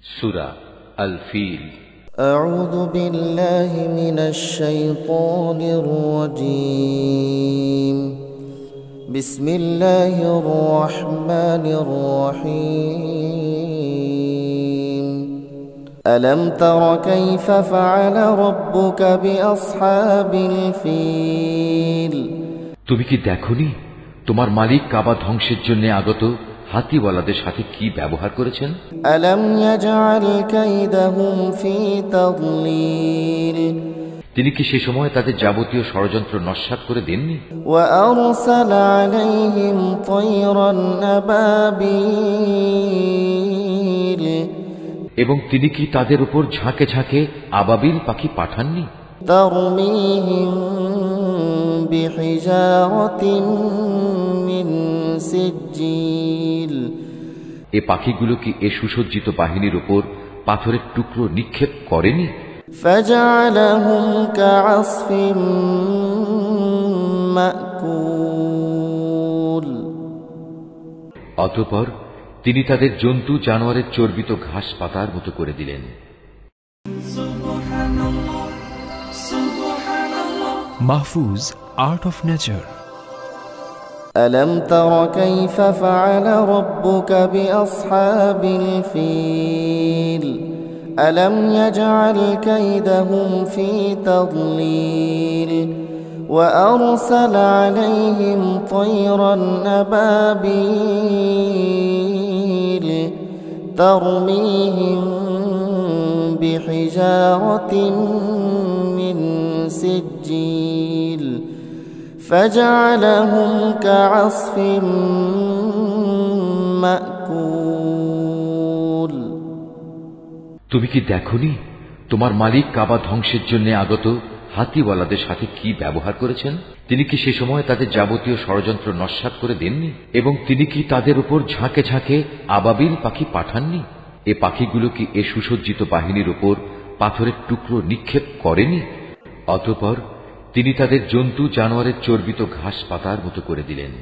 সূরা আল feel. আউযু বিল্লাহি মিনাশ শাইতানির রাজীম। বিসমিল্লাহির রহমানির রহিম। আলম তারা কাইফা ফাআলা রাব্বুকা বিআসহাবিল ফিল। তুমি কি দেখনি তোমার মালিক কাবা ধ্বংসের জন্য আগত হাতিওয়ালাদের সাথে কি ব্যবহার করেছেন? আলম ইয়াজআল কাইদাহুম ফি তাদলিল। তিনি কি সে সময় তাদের যাবতীয় ষড়যন্ত্র নস্যাৎ করে দেননি? ওয়া আরসালা আলাইহিম তায়রান আবাবিল। এবং তিনি কি তাদের উপর ঝাঁকে ঝাঁকে আবাবিল পাখি পাঠাননি? তারমিহিম বিহিজারাতিন মিন সিজ্জিল। এ পাখিগুলো কি এ সুসজ্জিত বাহিনীর উপর পাথরের টুকরো নিক্ষেপ করেনি? ফাজআলাহুম কাআসফিম মাকুল। অতঃপর তিনি তাদের জন্তু জানোয়ারের চর্বিত ঘাস পাতার মতো করে দিলেন। Mahfuz art of nature. ألم تر كيف فعل ربك بأصحاب الفيل ألم يجعل كيدهم في تضليل وأرسل عليهم طيرا أبابيل ترميهم بحجارة من سجيل فجعلهم كعصف مأكول। তুমি কি দেখনি তোমার মালিক কাবা ধ্বংসের জন্য আগত হাতিওয়ালাদের সাথে কি ব্যবহার করেছেন? তিনি কি সে সময় তাদের যাবতীয় ষড়যন্ত্র নস্যাৎ করে দেননি? এবং তিনি কি তাদের উপর ঝাঁকে ঝাঁকে আবাবিল পাখি পাঠাননি? এ পাখিগুলো কি এ সুসজ্জিত বাহিনীর উপর পাথরের টুকরো নিক্ষেপ করেনি? অতঃপর তিনি তাদের জন্তু জানোয়ারের চর্বিত ঘাস পাতার মতো করে দিলেন।